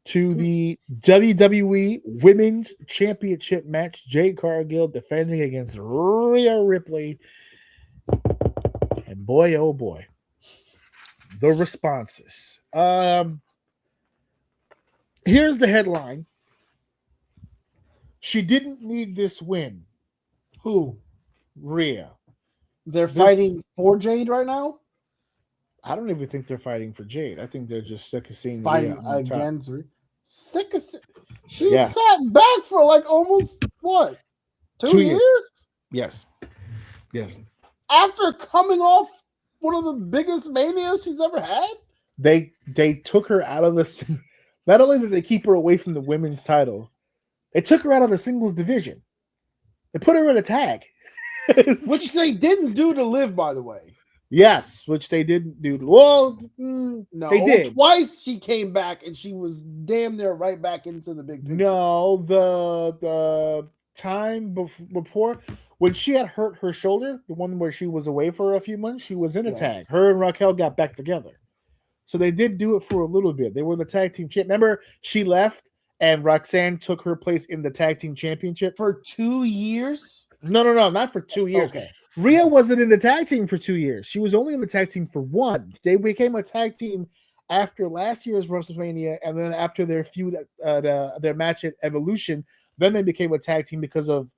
to the WWE Women's Championship match. Jade Cargill defending against Rhea Ripley. And boy, oh boy, the responses. Here's the headline. She didn't need this win. Who? Rhea. They're fighting for Jade right now? I don't even think they're fighting for Jade. I think they're just sick of seeing Fighting Rhea against Rhea. Sick of she sat back for like almost what? 2 years? Yes. After coming off one of the biggest manias she's ever had? They took her out of the not only did they keep her away from the women's title, they took her out of the singles division. They put her in a tag. Which they didn't do to Liv, by the way. Yes, which they didn't do. Well, no, they did. Twice she came back and she was damn near right back into the big picture. No, the time before when she had hurt her shoulder, the one where she was away for a few months, she was in a tag. Her and Raquel got back together. So they did do it for a little bit. They were the tag team champ. Remember, she left and Roxanne took her place in the tag team championship for 2 years. No, not for 2 years. Okay. Rhea wasn't in the tag team for 2 years. She was only in the tag team for one. They became a tag team after last year's WrestleMania, and then after their feud, their match at Evolution, then they became a tag team because of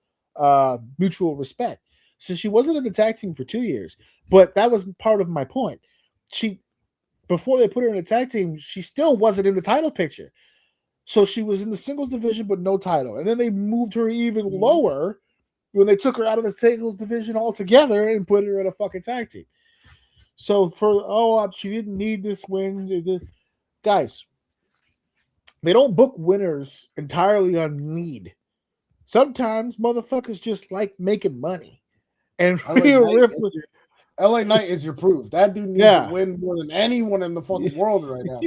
mutual respect. So she wasn't in the tag team for 2 years, but that was part of my point. Before they put her in a tag team, she still wasn't in the title picture. So she was in the singles division, but no title. And then they moved her even lower when they took her out of the singles division altogether and put her in a fucking tag team. So she didn't need this win. Guys, they don't book winners entirely on need. Sometimes motherfuckers just like making money. And LA Knight is your proof. That dude needs to win more than anyone in the fucking world right now.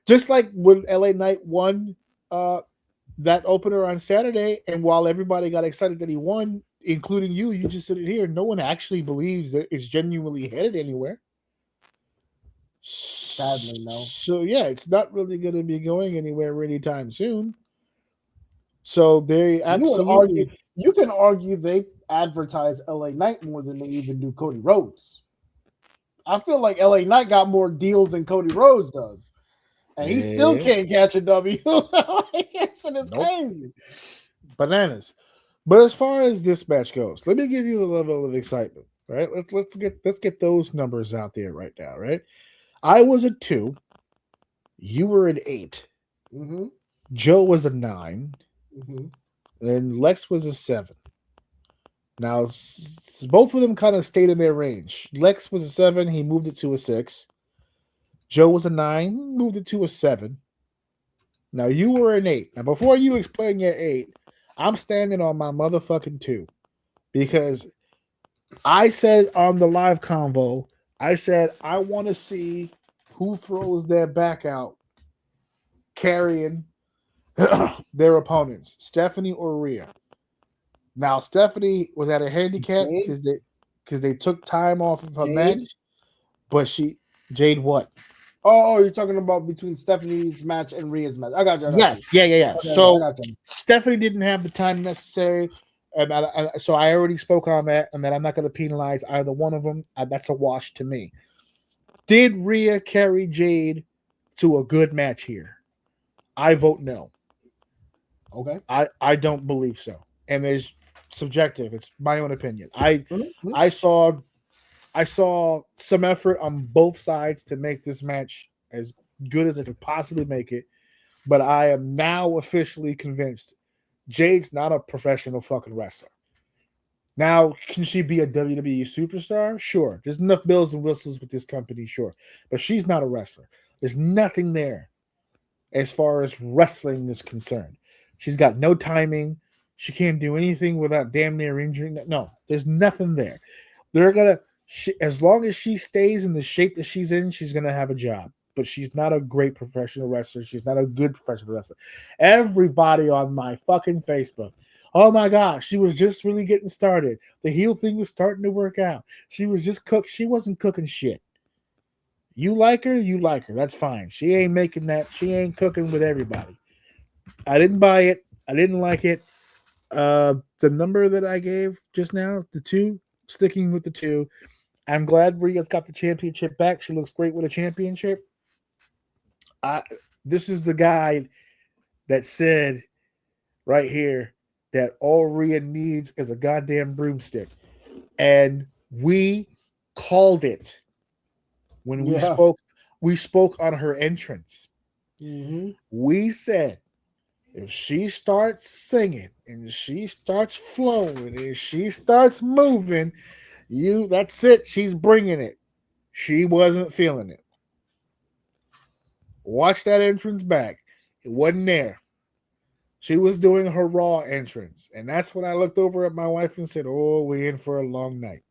Just like when LA Knight won that opener on Saturday, and while everybody got excited that he won, including you just sit here, no one actually believes that it's genuinely headed anywhere. Sadly, no. So yeah, it's not really going to be going anywhere anytime soon. So they absolutely you can argue they advertise LA Knight more than they even do Cody Rhodes. I feel like LA Knight got more deals than Cody Rhodes does. And he still can't catch a W. It's crazy. Bananas. But as far as this match goes, let me give you the level of excitement. Right? Let's get those numbers out there right now, right? I was a 2. You were an 8. Mm-hmm. Joe was a 9. Mm-hmm. And Lex was a 7. Now, both of them kind of stayed in their range. Lex was a 7. He moved it to a 6. Joe was a 9, moved it to a 7. Now you were an 8. Now before you explain your 8, I'm standing on my motherfucking 2. Because I said on the live convo, I said I want to see who throws their back out carrying their opponents, Stephanie or Rhea. Now Stephanie was at a handicap because they took time off of her match, but Jade what? Oh, you're talking about between Stephanie's match and Rhea's match. I got you. Yes. Yeah. Okay, so Stephanie didn't have the time necessary, and so I already spoke on that, and that I'm not going to penalize either one of them. That's a wash to me. Did Rhea carry Jade to a good match here? I vote no. Okay. I don't believe so, and it's subjective. It's my own opinion. I saw some effort on both sides to make this match as good as it could possibly make it, but I am now officially convinced Jade's not a professional fucking wrestler. Now, can she be a WWE superstar? Sure. There's enough bells and whistles with this company, sure. But she's not a wrestler. There's nothing there as far as wrestling is concerned. She's got no timing. She can't do anything without damn near injuring. No, there's nothing there. They're going to... as long as she stays in the shape that she's in, she's going to have a job. But she's not a great professional wrestler. She's not a good professional wrestler. Everybody on my fucking Facebook, oh my gosh, she was just really getting started. The heel thing was starting to work out. She was just cooked. She wasn't cooking shit. You like her, you like her. That's fine. She ain't making that. She ain't cooking with everybody. I didn't buy it. I didn't like it. The number that I gave just now, the 2, sticking with the 2. I'm glad Rhea's got the championship back. She looks great with a championship. This is the guy that said right here that all Rhea needs is a goddamn broomstick. And we called it when we spoke. We spoke on her entrance. Mm-hmm. We said, if she starts singing and she starts flowing and she starts moving, that's it. She's bringing it. She wasn't feeling it. Watch that entrance back. It wasn't there. She was doing her Raw entrance. And that's when I looked over at my wife and said, oh, we're in for a long night.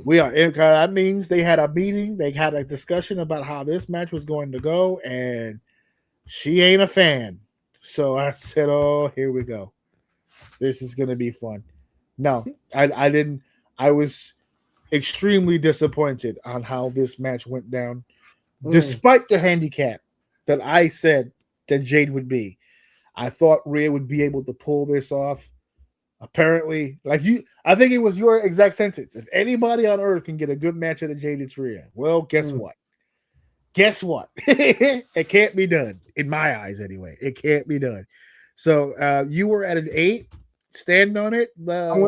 We are in. That means they had a meeting. They had a discussion about how this match was going to go. And she ain't a fan. So I said, oh, here we go. This is going to be fun. No, I didn't. I was extremely disappointed on how this match went down. Despite the handicap that I said that Jade would be. I thought Rhea would be able to pull this off. Apparently, I think it was your exact sentence. If anybody on earth can get a good match out of Jade, it's Rhea. Well, guess what? Guess what? It can't be done. In my eyes, anyway. It can't be done. So you were at an 8. Stand on it. I'm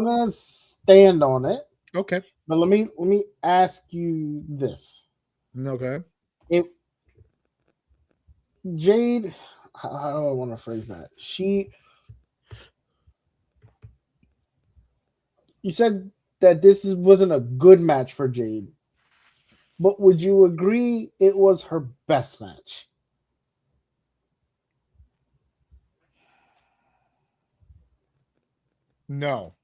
gonna stand on it. Okay. But let me ask you this. Okay. Jade, how do I want to phrase that? You said that this wasn't a good match for Jade, but would you agree it was her best match? No.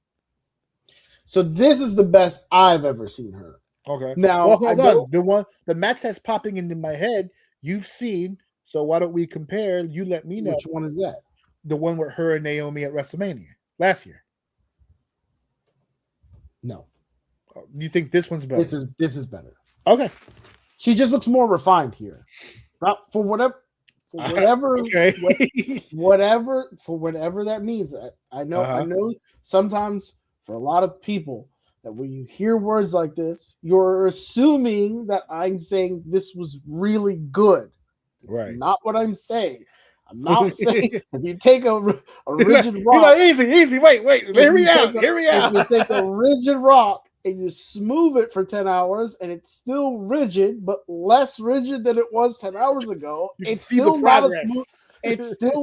So this is the best I've ever seen her. Okay. Now, well, hold on. The match that's popping into my head, you've seen. So why don't we compare? You let me know. Which one is that? The one with her and Naomi at WrestleMania last year. No. You think this one's better? This is better. Okay. She just looks more refined here. For whatever okay. whatever that means. I know sometimes for a lot of people that when you hear words like this, you're assuming that I'm saying this was really good. It's right. Not what I'm saying. I'm not saying if you take a rigid rock. Easy. Wait. Hear me out. If you take a rigid rock and you smooth it for 10 hours and it's still rigid, but less rigid than it was 10 hours ago, it's still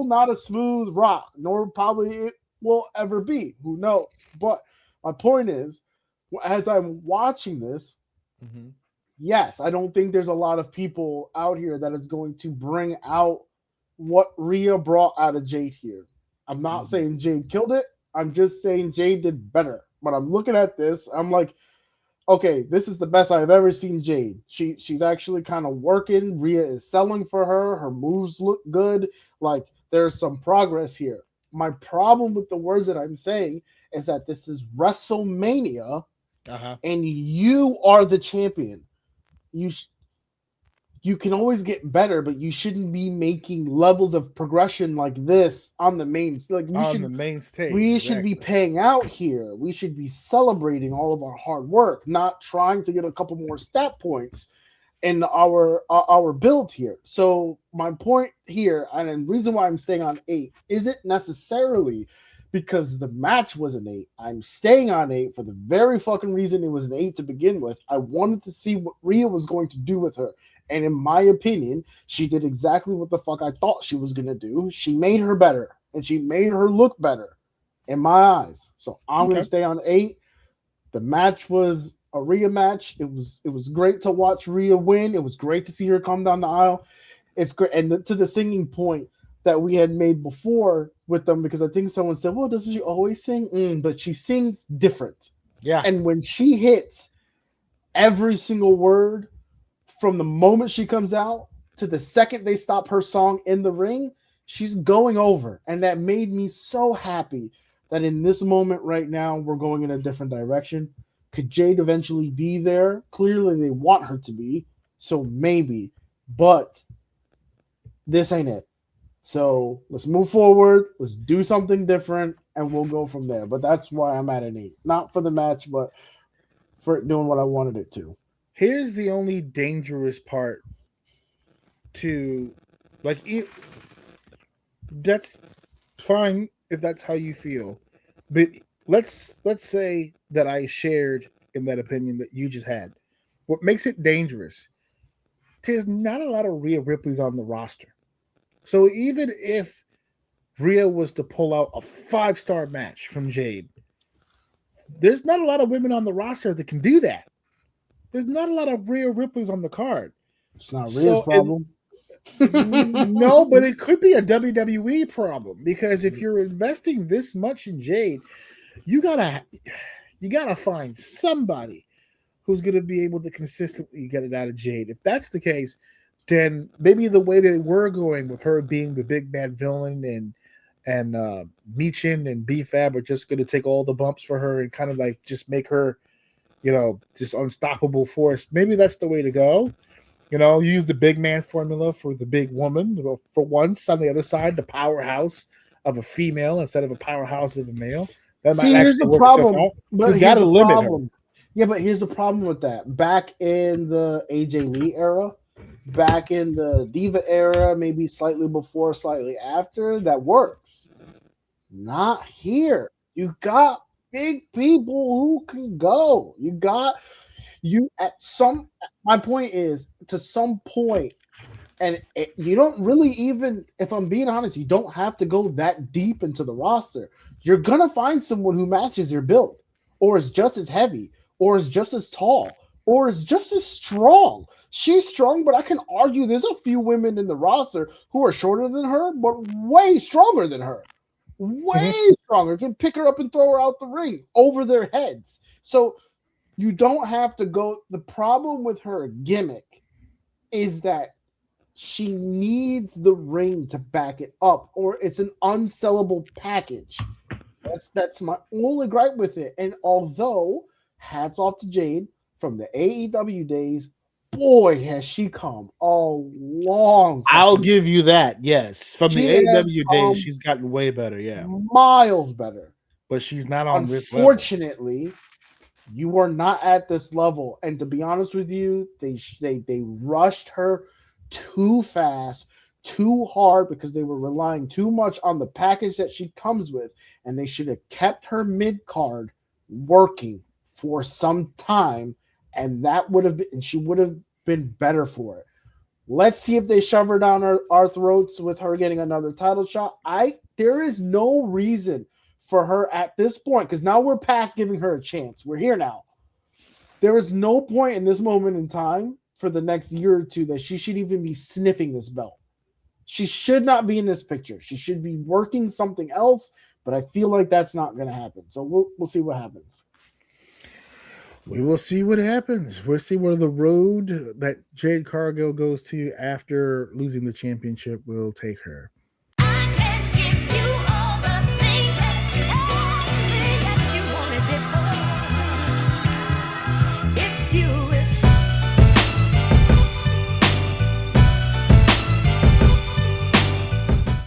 not a smooth rock, nor probably it will ever be. Who knows? But my point is, as I'm watching this, yes, I don't think there's a lot of people out here that is going to bring out what Rhea brought out of Jade here. I'm not saying Jade killed it. I'm just saying Jade did better. But I'm looking at this, I'm like, okay, this is the best I've ever seen Jade. She's actually kind of working. Rhea is selling for her. Her moves look good. Like, there's some progress here. My problem with the words that I'm saying is that this is WrestleMania, and you are the champion. You can always get better, but you shouldn't be making levels of progression like this on the main stage. We should be paying out here. We should be celebrating all of our hard work, not trying to get a couple more stat points in our build here. So my point here, and the reason why I'm staying on 8, isn't necessarily because the match was an 8. I'm staying on 8 for the very fucking reason it was an 8 to begin with. I wanted to see what Rhea was going to do with her. And in my opinion, she did exactly what the fuck I thought she was going to do. She made her better, and she made her look better in my eyes. So I'm going to stay on 8. The match was a Rhea match. It was great to watch Rhea win. It was great to see her come down the aisle. It's great. And to the singing point that we had made before with them, because I think someone said, well, doesn't she always sing? But she sings different. Yeah. And when she hits every single word, from the moment she comes out to the second they stop her song in the ring, she's going over. And that made me so happy that in this moment right now, we're going in a different direction. Could Jade eventually be there? Clearly, they want her to be, so maybe. But this ain't it. So let's move forward. Let's do something different, and we'll go from there. But that's why I'm at an 8. Not for the match, but for it doing what I wanted it to. Here's the only dangerous part to, like, that's fine if that's how you feel, but let's say that I shared in that opinion that you just had. What makes it dangerous? There's not a lot of Rhea Ripley's on the roster, so even if Rhea was to pull out a 5-star match from Jade, there's not a lot of women on the roster that can do that. There's not a lot of Rhea Ripley's on the card. It's not Rhea's problem. No, but it could be a WWE problem, because if you're investing this much in Jade, you gotta find somebody who's gonna be able to consistently get it out of Jade. If that's the case, then maybe the way they were going with her being the big bad villain and Michin and B-Fab are just gonna take all the bumps for her and kind of like just make her, just unstoppable force. Maybe that's the way to go. Use the big man formula for the big woman. For once, on the other side, the powerhouse of a female instead of a powerhouse of a male. That See, here's the problem. But you got to limit her. Yeah, but here's the problem with that. Back in the AJ Lee era, back in the Diva era, maybe slightly before, slightly after, that works. Not here. You got big people who can go. My point is, to some point, and you don't really even, if I'm being honest, you don't have to go that deep into the roster. You're gonna find someone who matches your build, or is just as heavy, or is just as tall, or is just as strong. She's strong, but I can argue there's a few women in the roster who are shorter than her, but way stronger than her. Way stronger. Can pick her up and throw her out the ring over their heads. So you don't have to go. The problem with her gimmick is that she needs the ring to back it up, or it's an unsellable package. That's my only gripe with it. And although, hats off to Jade from the AEW days, boy, has she come a long. I'll give you that. Yes, from the AEW days, she's gotten way better. Yeah, miles better. But she's not on this level. Unfortunately, you are not at this level. And to be honest with you, they rushed her too fast, too hard, because they were relying too much on the package that she comes with, and they should have kept her mid-card working for some time, and she would have been better for it. Let's see if they shove her down our throats with her getting another title shot. There is no reason for her at this point, because now we're past giving her a chance. We're here now. There is no point in this moment in time for the next year or two that she should even be sniffing this belt. She should not be in this picture. She should be working something else, but I feel like that's not going to happen. So we'll see what happens. We will see what happens. We'll see where the road that Jade Cargill goes to after losing the championship will take her.